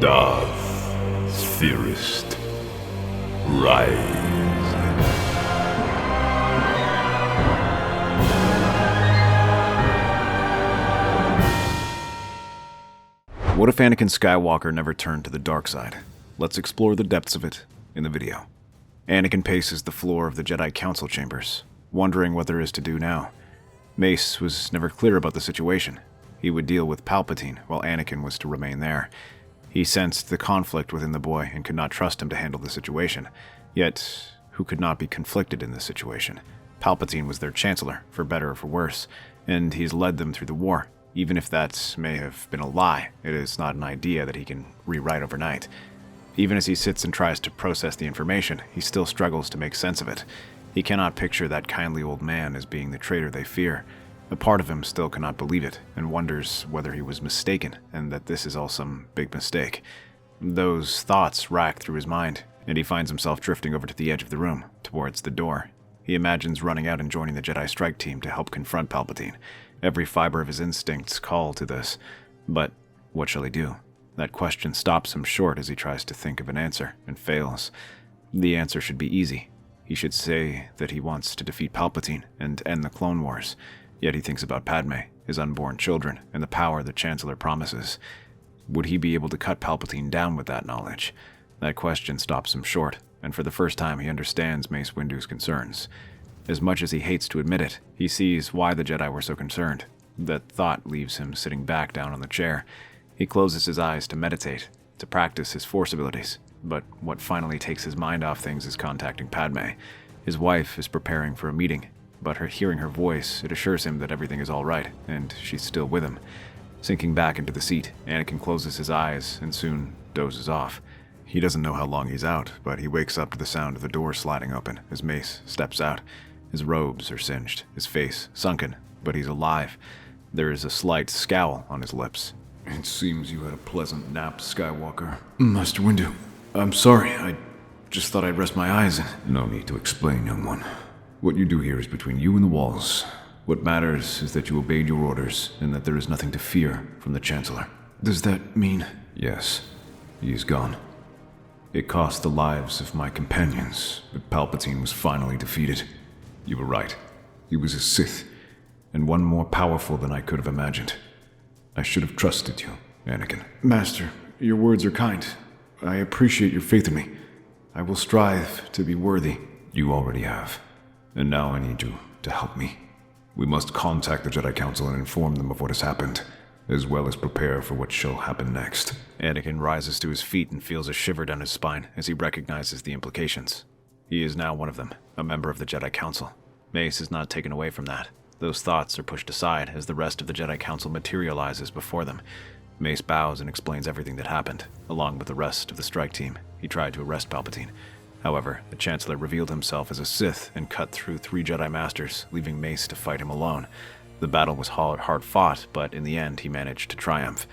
Darth, Theorist, rise. What if Anakin Skywalker never turned to the dark side? Let's explore the depths of it in the video. Anakin paces the floor of the Jedi Council chambers, wondering what there is to do now. Mace was never clear about the situation. He would deal with Palpatine, while Anakin was to remain there. He sensed the conflict within the boy and could not trust him to handle the situation. Yet, who could not be conflicted in this situation? Palpatine was their chancellor, for better or for worse, and he's led them through the war. Even if that may have been a lie, it is not an idea that he can rewrite overnight. Even as he sits and tries to process the information, he still struggles to make sense of it. He cannot picture that kindly old man as being the traitor they fear. A part of him still cannot believe it, and wonders whether he was mistaken, and that this is all some big mistake. Those thoughts rack through his mind, and he finds himself drifting over to the edge of the room, towards the door. He imagines running out and joining the Jedi strike team to help confront Palpatine. Every fiber of his instincts call to this. But what shall he do? That question stops him short as he tries to think of an answer, and fails. The answer should be easy. He should say that he wants to defeat Palpatine and end the Clone Wars. Yet he thinks about Padme, his unborn children, and the power the Chancellor promises. Would he be able to cut Palpatine down with that knowledge? That question stops him short, and for the first time he understands Mace Windu's concerns. As much as he hates to admit it, he sees why the Jedi were so concerned. That thought leaves him sitting back down on the chair. He closes his eyes to meditate, to practice his Force abilities. But what finally takes his mind off things is contacting Padme. His wife is preparing for a meeting, but hearing her voice, it assures him that everything is all right, and she's still with him. Sinking back into the seat, Anakin closes his eyes and soon dozes off. He doesn't know how long he's out, but he wakes up to the sound of the door sliding open as Mace steps out. His robes are singed, his face sunken, but he's alive. There is a slight scowl on his lips. It seems you had a pleasant nap, Skywalker. Master Windu, I'm sorry. I just thought I'd rest my eyes and... No need to explain, young one. What you do here is between you and the walls. What matters is that you obeyed your orders and that there is nothing to fear from the Chancellor. Does that mean... Yes, he is gone. It cost the lives of my companions, but Palpatine was finally defeated. You were right. He was a Sith, and one more powerful than I could have imagined. I should have trusted you, Anakin. Master, your words are kind. I appreciate your faith in me. I will strive to be worthy. You already have. And now I need you to help me. We must contact the Jedi Council and inform them of what has happened, as well as prepare for what shall happen next. Anakin rises to his feet and feels a shiver down his spine as he recognizes the implications. He is now one of them, a member of the Jedi Council. Mace is not taken away from that. Those thoughts are pushed aside as the rest of the Jedi Council materializes before them. Mace bows and explains everything that happened. Along with the rest of the strike team, he tried to arrest Palpatine. However, the Chancellor revealed himself as a Sith and cut through 3 Jedi Masters, leaving Mace to fight him alone. The battle was hard fought, but in the end he managed to triumph.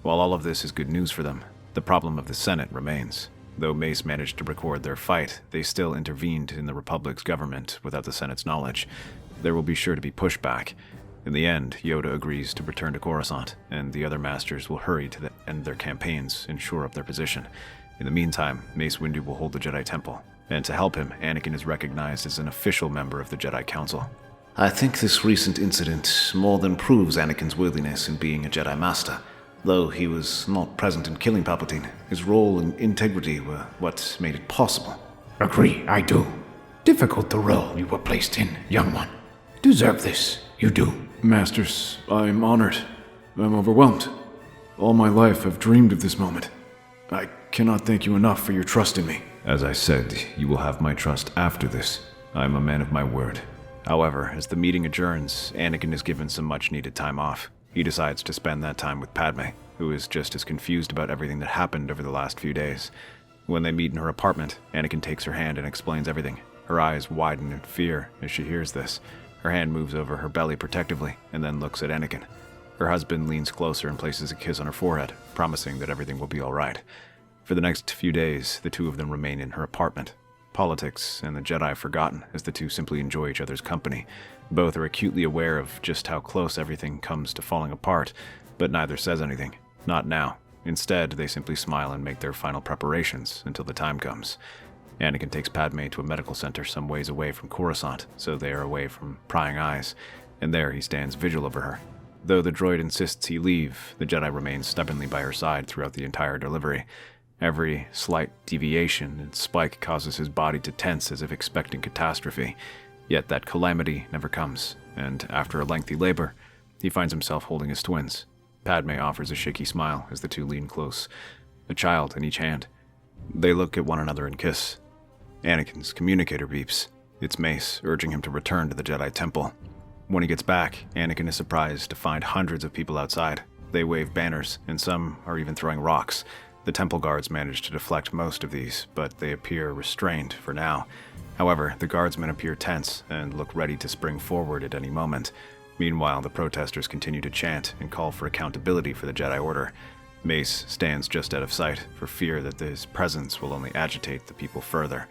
While all of this is good news for them, the problem of the Senate remains. Though Mace managed to record their fight, they still intervened in the Republic's government without the Senate's knowledge. There will be sure to be pushback. In the end, Yoda agrees to return to Coruscant, and the other Masters will hurry to end their campaigns and shore up their position. In the meantime, Mace Windu will hold the Jedi Temple, and to help him, Anakin is recognized as an official member of the Jedi Council. I think this recent incident more than proves Anakin's worthiness in being a Jedi Master. Though he was not present in killing Palpatine, his role and integrity were what made it possible. Agree, I do. Difficult the role you were placed in, young one. Deserve this, you do. Masters, I'm honored. I'm overwhelmed. All my life I've dreamed of this moment. I cannot thank you enough for your trust in me. As I said, you will have my trust after this. I am a man of my word. However, as the meeting adjourns, Anakin is given some much-needed time off. He decides to spend that time with Padme, who is just as confused about everything that happened over the last few days. When they meet in her apartment, Anakin takes her hand and explains everything. Her eyes widen in fear as she hears this. Her hand moves over her belly protectively and then looks at Anakin. Her husband leans closer and places a kiss on her forehead, promising that everything will be all right. For the next few days, the two of them remain in her apartment. Politics and the Jedi are forgotten as the two simply enjoy each other's company. Both are acutely aware of just how close everything comes to falling apart, but neither says anything. Not now. Instead, they simply smile and make their final preparations until the time comes. Anakin takes Padme to a medical center some ways away from Coruscant, so they are away from prying eyes, and there he stands vigil over her. Though the droid insists he leave, the Jedi remains stubbornly by her side throughout the entire delivery. Every slight deviation and spike causes his body to tense as if expecting catastrophe, yet that calamity never comes, and after a lengthy labor, he finds himself holding his twins. Padme offers a shaky smile as the two lean close, a child in each hand. They look at one another and kiss. Anakin's communicator beeps. It's Mace, urging him to return to the Jedi Temple. When he gets back, Anakin is surprised to find hundreds of people outside. They wave banners, and some are even throwing rocks. The temple guards manage to deflect most of these, but they appear restrained for now. However, the guardsmen appear tense and look ready to spring forward at any moment. Meanwhile, the protesters continue to chant and call for accountability for the Jedi Order. Mace stands just out of sight for fear that his presence will only agitate the people further.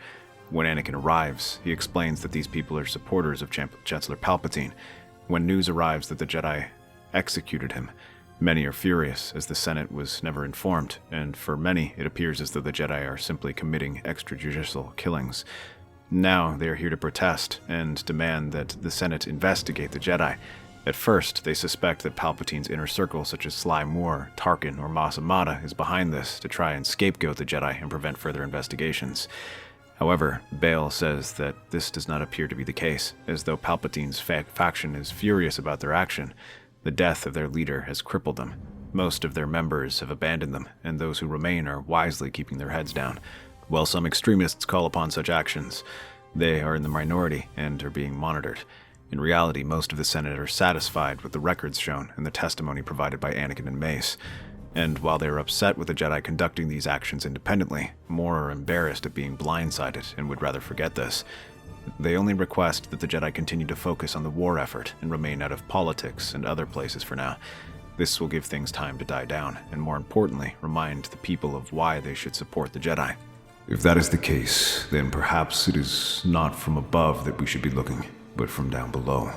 When Anakin arrives, he explains that these people are supporters of Chancellor Palpatine. When news arrives that the Jedi executed him, many are furious, as the Senate was never informed, and for many, it appears as though the Jedi are simply committing extrajudicial killings. Now, they are here to protest and demand that the Senate investigate the Jedi. At first, they suspect that Palpatine's inner circle, such as Sly Moore, Tarkin, or Mas Amedda, is behind this to try and scapegoat the Jedi and prevent further investigations. However, Bale says that this does not appear to be the case, as though Palpatine's faction is furious about their action. The death of their leader has crippled them. Most of their members have abandoned them, and those who remain are wisely keeping their heads down. While some extremists call upon such actions, they are in the minority and are being monitored. In reality, most of the Senate are satisfied with the records shown and the testimony provided by Anakin and Mace. And while they are upset with the Jedi conducting these actions independently, more are embarrassed at being blindsided and would rather forget this. They only request that the Jedi continue to focus on the war effort and remain out of politics and other places for now. This will give things time to die down, and more importantly, remind the people of why they should support the Jedi. If that is the case, then perhaps it is not from above that we should be looking, but from down below.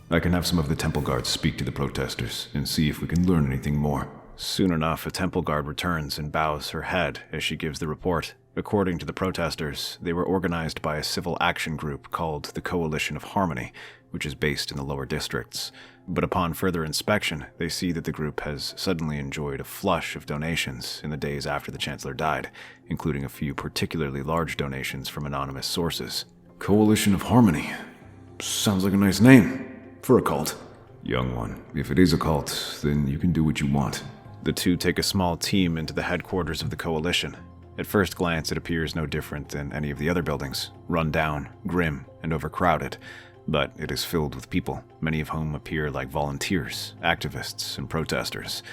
I can have some of the temple guards speak to the protesters and see if we can learn anything more. Soon enough, a temple guard returns and bows her head as she gives the report. According to the protesters, they were organized by a civil action group called the Coalition of Harmony, which is based in the lower districts. But upon further inspection, they see that the group has suddenly enjoyed a flush of donations in the days after the Chancellor died, including a few particularly large donations from anonymous sources. Coalition of Harmony. Sounds like a nice name for a cult. Young one, if it is a cult, then you can do what you want. The two take a small team into the headquarters of the Coalition. At first glance, it appears no different than any of the other buildings, run down, grim, and overcrowded. But it is filled with people, many of whom appear like volunteers, activists, and protesters.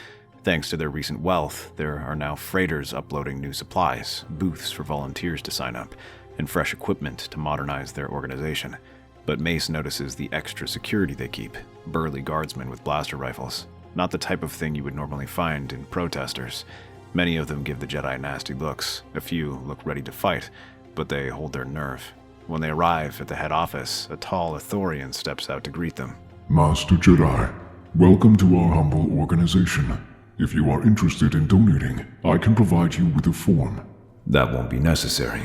Thanks to their recent wealth, there are now freighters uploading new supplies, booths for volunteers to sign up, and fresh equipment to modernize their organization. But Mace notices the extra security they keep, burly guardsmen with blaster rifles. Not the type of thing you would normally find in protesters. Many of them give the Jedi nasty looks. A few look ready to fight, but they hold their nerve. When they arrive at the head office, a tall Ithorian steps out to greet them. Master Jedi, welcome to our humble organization. If you are interested in donating, I can provide you with a form. That won't be necessary.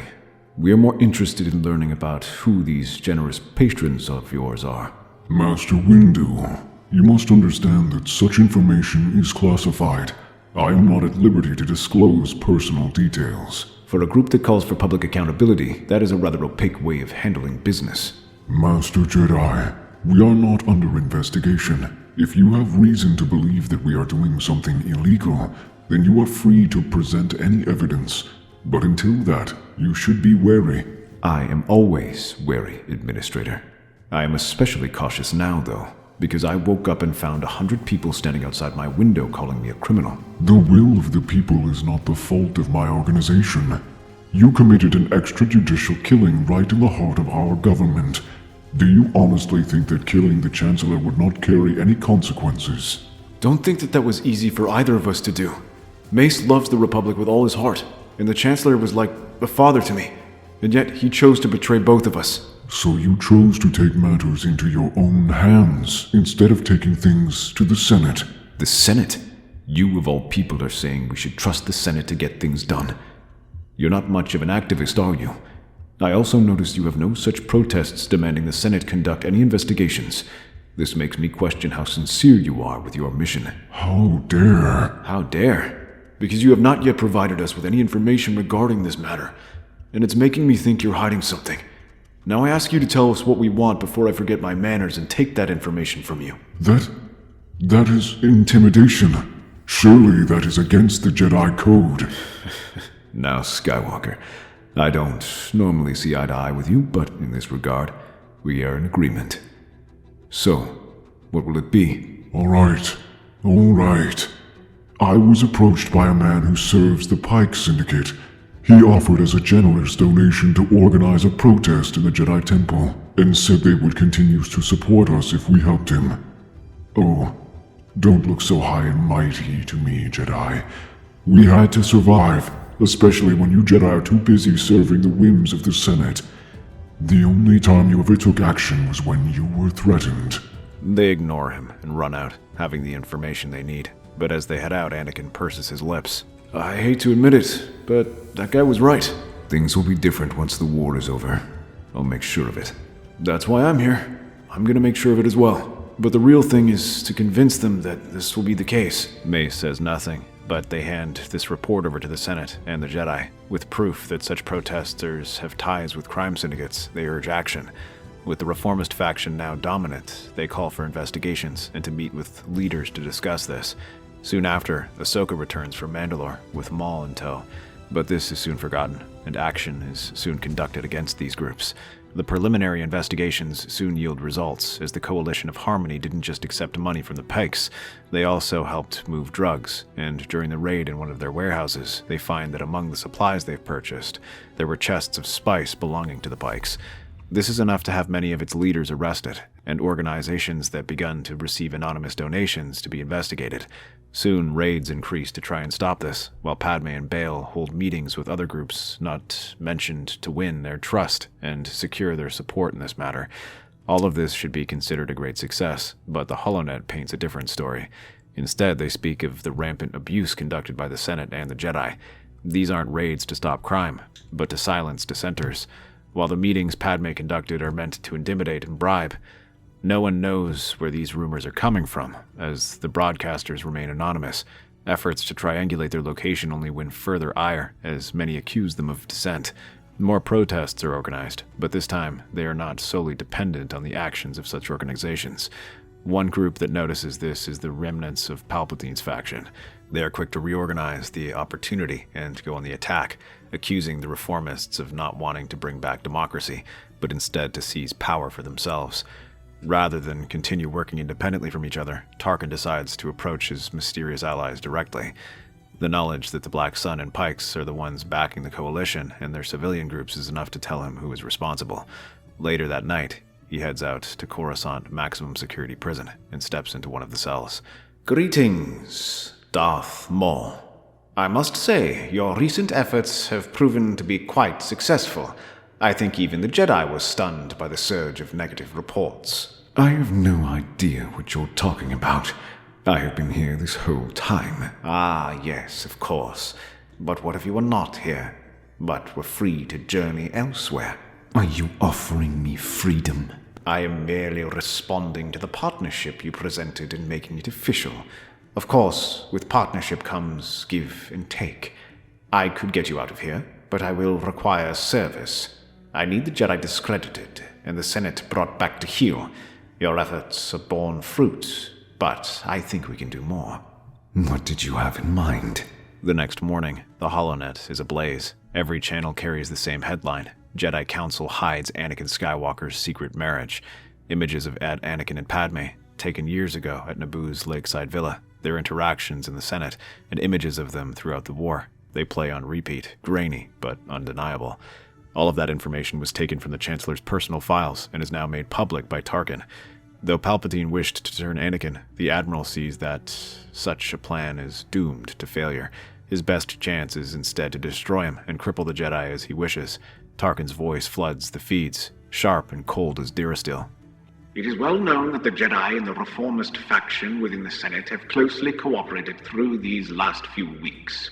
We are more interested in learning about who these generous patrons of yours are. Master Windu, you must understand that such information is classified. I am not at liberty to disclose personal details. For a group that calls for public accountability, that is a rather opaque way of handling business. Master Jedi, we are not under investigation. If you have reason to believe that we are doing something illegal, then you are free to present any evidence. But until that, you should be wary. I am always wary, Administrator. I am especially cautious now, though, because I woke up and found 100 people standing outside my window calling me a criminal. The will of the people is not the fault of my organization. You committed an extrajudicial killing right in the heart of our government. Do you honestly think that killing the Chancellor would not carry any consequences? Don't think that was easy for either of us to do. Mace loves the Republic with all his heart, and the Chancellor was like a father to me, and yet he chose to betray both of us. So you chose to take matters into your own hands, instead of taking things to the Senate. The Senate? You of all people are saying we should trust the Senate to get things done. You're not much of an activist, are you? I also noticed you have no such protests demanding the Senate conduct any investigations. This makes me question how sincere you are with your mission. How dare? How dare? Because you have not yet provided us with any information regarding this matter, and it's making me think you're hiding something. Now I ask you to tell us what we want before I forget my manners and take that information from you. That is intimidation. Surely that is against the Jedi Code. Now, Skywalker, I don't normally see eye to eye with you, but in this regard, we are in agreement. So, what will it be? All right. I was approached by a man who serves the Pike Syndicate. He offered as a generous donation to organize a protest in the Jedi Temple, and said they would continue to support us if we helped him. Oh, don't look so high and mighty to me, Jedi. We had to survive, especially when you Jedi are too busy serving the whims of the Senate. The only time you ever took action was when you were threatened. They ignore him and run out, having the information they need. But as they head out, Anakin purses his lips. I hate to admit it, but that guy was right. Things will be different once the war is over. I'll make sure of it. That's why I'm here. I'm gonna make sure of it as well. But the real thing is to convince them that this will be the case. Mace says nothing, but they hand this report over to the Senate and the Jedi. With proof that such protesters have ties with crime syndicates, they urge action. With the reformist faction now dominant, they call for investigations and to meet with leaders to discuss this. Soon after, Ahsoka returns from Mandalore with Maul in tow. But this is soon forgotten, and action is soon conducted against these groups. The preliminary investigations soon yield results, as the Coalition of Harmony didn't just accept money from the Pikes, they also helped move drugs, and during the raid in one of their warehouses, they find that among the supplies they've purchased, there were chests of spice belonging to the Pikes. This is enough to have many of its leaders arrested, and organizations that begun to receive anonymous donations to be investigated. Soon, raids increase to try and stop this, while Padme and Bail hold meetings with other groups not mentioned to win their trust and secure their support in this matter. All of this should be considered a great success, but the HoloNet paints a different story. Instead, they speak of the rampant abuse conducted by the Senate and the Jedi. These aren't raids to stop crime, but to silence dissenters. While the meetings Padme conducted are meant to intimidate and bribe, no one knows where these rumors are coming from, as the broadcasters remain anonymous. Efforts to triangulate their location only win further ire, as many accuse them of dissent. More protests are organized, but this time they are not solely dependent on the actions of such organizations. One group that notices this is the remnants of Palpatine's faction. They are quick to reorganize the opportunity and go on the attack, accusing the reformists of not wanting to bring back democracy, but instead to seize power for themselves. Rather than continue working independently from each other, Tarkin decides to approach his mysterious allies directly. The knowledge that the Black Sun and Pikes are the ones backing the Coalition and their civilian groups is enough to tell him who is responsible. Later that night, he heads out to Coruscant Maximum Security Prison and steps into one of the cells. Greetings, Darth Maul. I must say, your recent efforts have proven to be quite successful. I think even the Jedi were stunned by the surge of negative reports. I have no idea what you're talking about. I have been here this whole time. Ah, yes, of course. But what if you were not here, but were free to journey elsewhere? Are you offering me freedom? I am merely responding to the partnership you presented and making it official. Of course, with partnership comes give and take. I could get you out of here, but I will require service. I need the Jedi discredited, and the Senate brought back to heel. Your efforts have borne fruit, but I think we can do more. What did you have in mind? The next morning, the HoloNet is ablaze. Every channel carries the same headline. Jedi Council hides Anakin Skywalker's secret marriage. Images of Anakin and Padme, taken years ago at Naboo's lakeside villa. Their interactions in the Senate, and images of them throughout the war. They play on repeat, grainy, but undeniable. All of that information was taken from the Chancellor's personal files and is now made public by Tarkin. Though Palpatine wished to turn Anakin, the Admiral sees that such a plan is doomed to failure. His best chance is instead to destroy him and cripple the Jedi as he wishes. Tarkin's voice floods the feeds, sharp and cold as Durasteel. It is well known that the Jedi and the reformist faction within the Senate have closely cooperated through these last few weeks.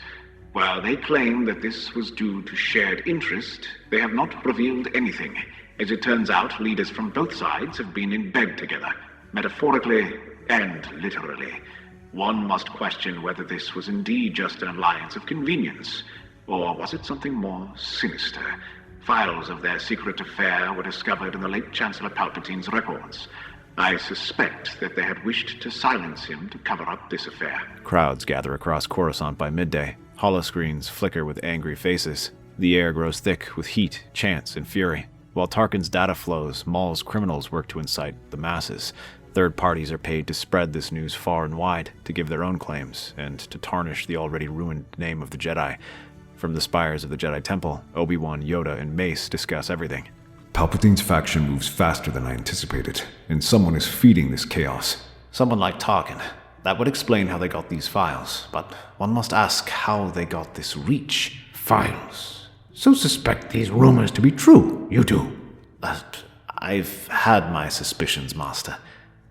While they claim that this was due to shared interest, they have not revealed anything. As it turns out, leaders from both sides have been in bed together, metaphorically and literally. One must question whether this was indeed just an alliance of convenience, or was it something more sinister? Files of their secret affair were discovered in the late Chancellor Palpatine's records. I suspect that they had wished to silence him to cover up this affair. Crowds gather across Coruscant by midday. Holoscreens flicker with angry faces. The air grows thick with heat, chance, and fury. While Tarkin's data flows, Maul's criminals work to incite the masses. Third parties are paid to spread this news far and wide, to give their own claims, and to tarnish the already ruined name of the Jedi. From the spires of the Jedi Temple, Obi-Wan, Yoda, and Mace discuss everything. Palpatine's faction moves faster than I anticipated, and someone is feeding this chaos. Someone like Tarkin. That would explain how they got these files, but one must ask how they got this reach. Files. So suspect these rumors to be true, you do. I've had my suspicions, Master.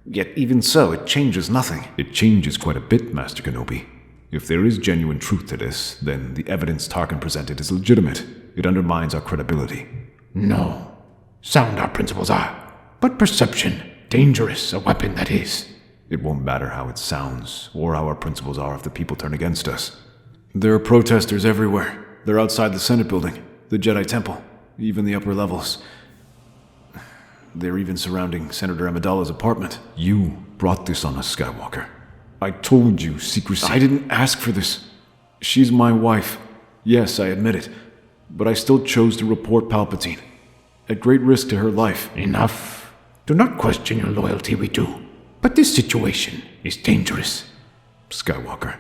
Yet even so, it changes nothing. It changes quite a bit, Master Kenobi. If there is genuine truth to this, then the evidence Tarkin presented is legitimate. It undermines our credibility. No. Sound our principles are. But perception, dangerous, a weapon that is. It won't matter how it sounds, or how our principles are if the people turn against us. There are protesters everywhere. They're outside the Senate building, the Jedi Temple, even the upper levels. They're even surrounding Senator Amidala's apartment. You brought this on us, Skywalker. I told you secrecy. I didn't ask for this. She's my wife. Yes, I admit it. But I still chose to report Palpatine. At great risk to her life. Enough. Do not question your loyalty, we do. But this situation is dangerous. Skywalker,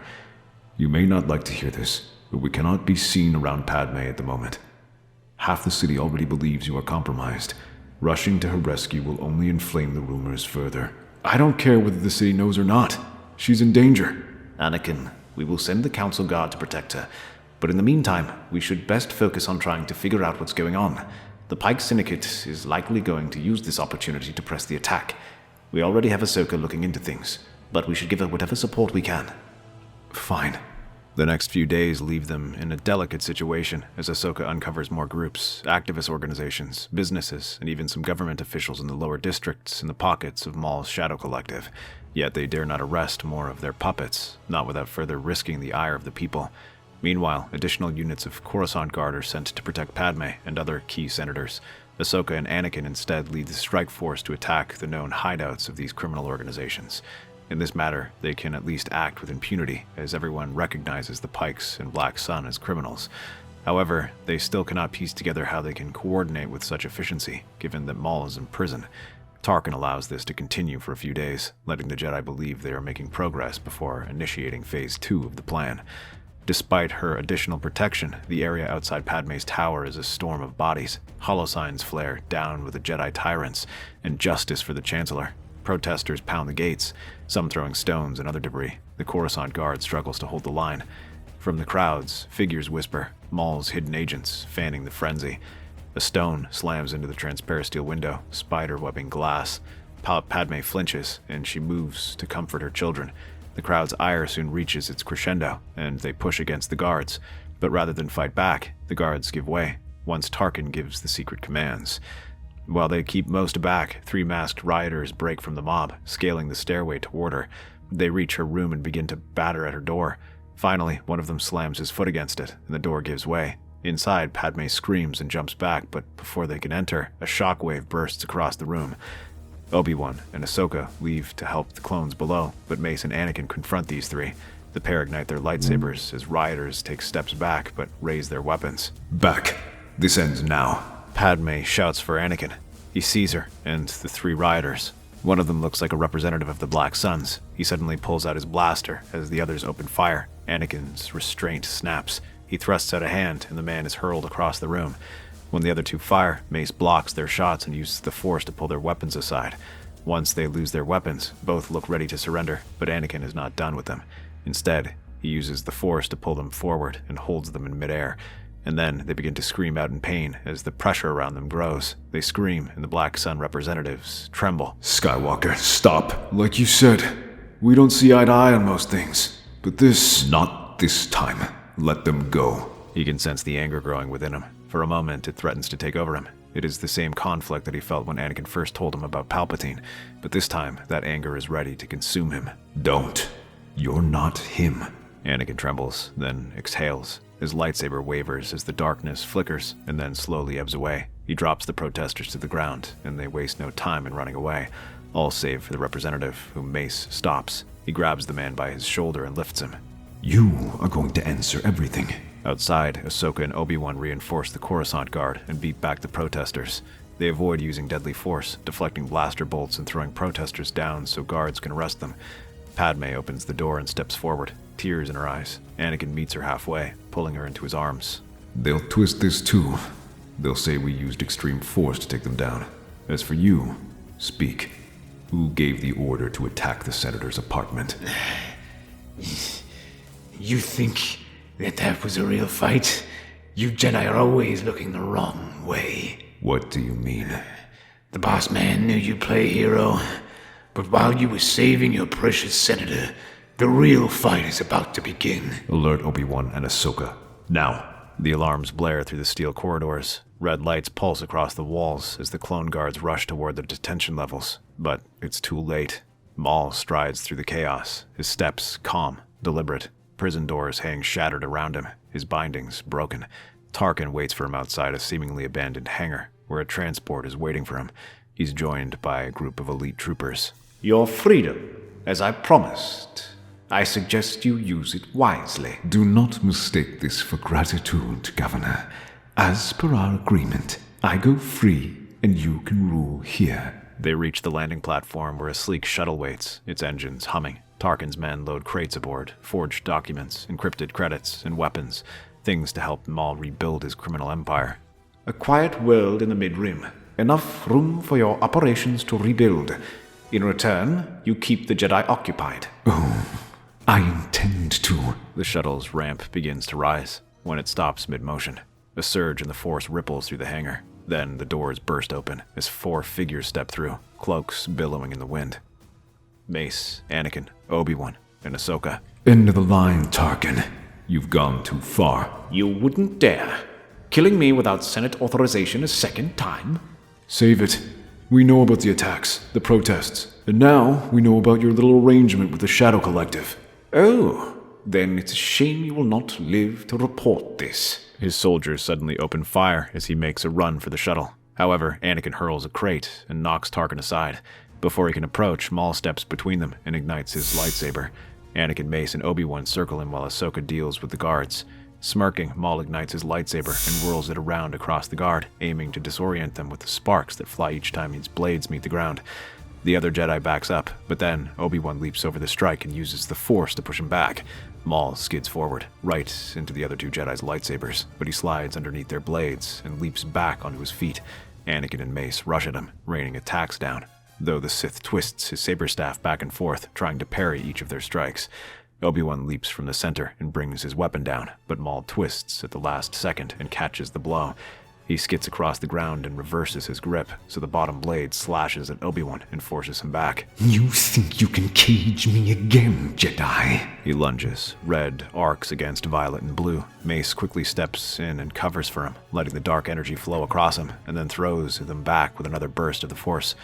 you may not like to hear this, but we cannot be seen around Padme at the moment. Half the city already believes you are compromised. Rushing to her rescue will only inflame the rumors further. I don't care whether the city knows or not. She's in danger. Anakin, we will send the Council Guard to protect her. But in the meantime, we should best focus on trying to figure out what's going on. The Pike Syndicate is likely going to use this opportunity to press the attack. We already have Ahsoka looking into things, but we should give her whatever support we can. Fine. The next few days leave them in a delicate situation as Ahsoka uncovers more groups, activist organizations, businesses, and even some government officials in the lower districts in the pockets of Maul's Shadow Collective. Yet they dare not arrest more of their puppets, not without further risking the ire of the people. Meanwhile, additional units of Coruscant Guard are sent to protect Padme and other key senators. Ahsoka and Anakin instead lead the strike force to attack the known hideouts of these criminal organizations. In this matter, they can at least act with impunity, as everyone recognizes the Pikes and Black Sun as criminals. However, they still cannot piece together how they can coordinate with such efficiency, given that Maul is in prison. Tarkin allows this to continue for a few days, letting the Jedi believe they are making progress before initiating Phase 2 of the plan. Despite her additional protection, the area outside Padme's tower is a storm of bodies. Holosigns flare down with the Jedi tyrants, and justice for the Chancellor. Protesters pound the gates, some throwing stones and other debris. The Coruscant Guard struggles to hold the line. From the crowds, figures whisper, Maul's hidden agents fanning the frenzy. A stone slams into the transparisteel window, spider-webbing glass. Padme flinches, and she moves to comfort her children. The crowd's ire soon reaches its crescendo, and they push against the guards. But rather than fight back, the guards give way, once Tarkin gives the secret commands. While they keep most aback, 3 masked rioters break from the mob, scaling the stairway toward her. They reach her room and begin to batter at her door. Finally, one of them slams his foot against it, and the door gives way. Inside, Padme screams and jumps back, but before they can enter, a shockwave bursts across the room. Obi-Wan and Ahsoka leave to help the clones below, but Mace and Anakin confront these 3. The pair ignite their lightsabers as rioters take steps back, but raise their weapons. Back. This ends now. Padme shouts for Anakin. He sees her, and the 3 rioters. One of them looks like a representative of the Black Suns. He suddenly pulls out his blaster as the others open fire. Anakin's restraint snaps. He thrusts out a hand, and the man is hurled across the room. When the other 2 fire, Mace blocks their shots and uses the Force to pull their weapons aside. Once they lose their weapons, both look ready to surrender, but Anakin is not done with them. Instead, he uses the Force to pull them forward and holds them in midair. and then they begin to scream out in pain as the pressure around them grows. They scream, and the Black Sun representatives tremble. Skywalker, stop. Like you said, we don't see eye to eye on most things. But this... Not this time. Let them go. He can sense the anger growing within him. For a moment, it threatens to take over him. It is the same conflict that he felt when Anakin first told him about Palpatine, but this time, that anger is ready to consume him. Don't. You're not him. Anakin trembles, then exhales. His lightsaber wavers as the darkness flickers, and then slowly ebbs away. He drops the protesters to the ground, and they waste no time in running away, all save for the representative, whom Mace stops. He grabs the man by his shoulder and lifts him. You are going to answer everything. Outside, Ahsoka and Obi-Wan reinforce the Coruscant Guard and beat back the protesters. They avoid using deadly force, deflecting blaster bolts and throwing protesters down so guards can arrest them. Padme opens the door and steps forward, tears in her eyes. Anakin meets her halfway, pulling her into his arms. They'll twist this too. They'll say we used extreme force to take them down. As for you, speak. Who gave the order to attack the senator's apartment? You think that was a real fight? You Jedi are always looking the wrong way. What do you mean? The boss man knew you'd play hero, but while you were saving your precious senator, the real fight is about to begin. Alert Obi-Wan and Ahsoka. Now. The alarms blare through the steel corridors. Red lights pulse across the walls as the clone guards rush toward the detention levels. But it's too late. Maul strides through the chaos, his steps calm, deliberate. Prison doors hang shattered around him, his bindings broken. Tarkin waits for him outside a seemingly abandoned hangar, where a transport is waiting for him. He's joined by a group of elite troopers. Your freedom, as I promised. I suggest you use it wisely. Do not mistake this for gratitude, Governor. As per our agreement, I go free and you can rule here. They reach the landing platform where a sleek shuttle waits, its engines humming. Tarkin's men load crates aboard, forged documents, encrypted credits, and weapons, things to help Maul rebuild his criminal empire. A quiet world in the mid-rim, enough room for your operations to rebuild. In return, you keep the Jedi occupied. Oh, I intend to. The shuttle's ramp begins to rise. When it stops mid-motion, a surge in the Force ripples through the hangar. Then the doors burst open as 4 figures step through, cloaks billowing in the wind. Mace, Anakin, Obi-Wan, and Ahsoka. End of the line, Tarkin. You've gone too far. You wouldn't dare. Killing me without Senate authorization a second time? Save it. We know about the attacks, the protests, and now we know about your little arrangement with the Shadow Collective. Oh, then it's a shame you will not live to report this. His soldiers suddenly open fire as he makes a run for the shuttle. However, Anakin hurls a crate and knocks Tarkin aside. Before he can approach, Maul steps between them and ignites his lightsaber. Anakin, Mace, and Obi-Wan circle him while Ahsoka deals with the guards. Smirking, Maul ignites his lightsaber and whirls it around across the guard, aiming to disorient them with the sparks that fly each time his blades meet the ground. The other Jedi backs up, but then Obi-Wan leaps over the strike and uses the Force to push him back. Maul skids forward, right into the other 2 Jedi's lightsabers, but he slides underneath their blades and leaps back onto his feet. Anakin and Mace rush at him, raining attacks down, though the Sith twists his saber staff back and forth, trying to parry each of their strikes. Obi-Wan leaps from the center and brings his weapon down, but Maul twists at the last second and catches the blow. He skids across the ground and reverses his grip, so the bottom blade slashes at Obi-Wan and forces him back. You think you can cage me again, Jedi? He lunges, red arcs against violet and blue. Mace quickly steps in and covers for him, letting the dark energy flow across him, and then throws them back with another burst of the Force.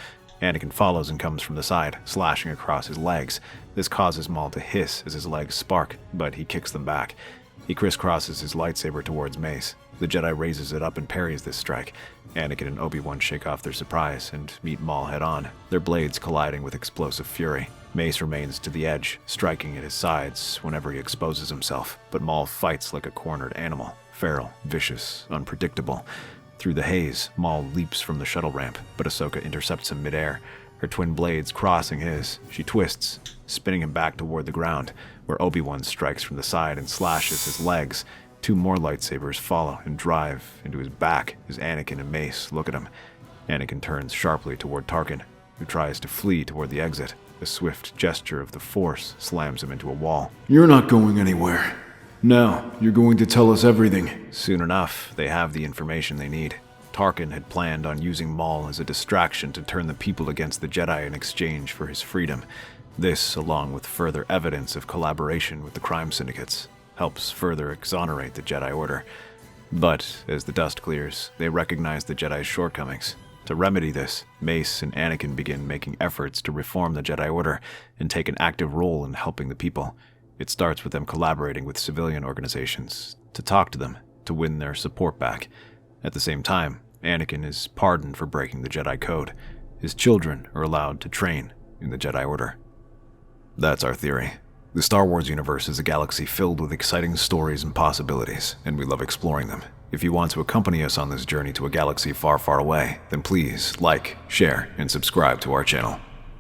Anakin follows and comes from the side, slashing across his legs. This causes Maul to hiss as his legs spark, but he kicks them back. He crisscrosses his lightsaber towards Mace. The Jedi raises it up and parries this strike. Anakin and Obi-Wan shake off their surprise and meet Maul head-on, their blades colliding with explosive fury. Mace remains to the edge, striking at his sides whenever he exposes himself, but Maul fights like a cornered animal, feral, vicious, unpredictable. Through the haze, Maul leaps from the shuttle ramp, but Ahsoka intercepts him midair. Her twin blades crossing his, she twists, spinning him back toward the ground, where Obi-Wan strikes from the side and slashes his legs. 2 more lightsabers follow and drive into his back as Anakin and Mace look at him. Anakin turns sharply toward Tarkin, who tries to flee toward the exit. A swift gesture of the Force slams him into a wall. You're not going anywhere. Now, you're going to tell us everything. Soon enough, they have the information they need. Tarkin had planned on using Maul as a distraction to turn the people against the Jedi in exchange for his freedom. This, along with further evidence of collaboration with the crime syndicates, helps further exonerate the Jedi Order. But, as the dust clears, they recognize the Jedi's shortcomings. To remedy this, Mace and Anakin begin making efforts to reform the Jedi Order and take an active role in helping the people. It starts with them collaborating with civilian organizations, to talk to them, to win their support back. At the same time, Anakin is pardoned for breaking the Jedi Code. His children are allowed to train in the Jedi Order. That's our theory. The Star Wars universe is a galaxy filled with exciting stories and possibilities, and we love exploring them. If you want to accompany us on this journey to a galaxy far, far away, then please like, share, and subscribe to our channel.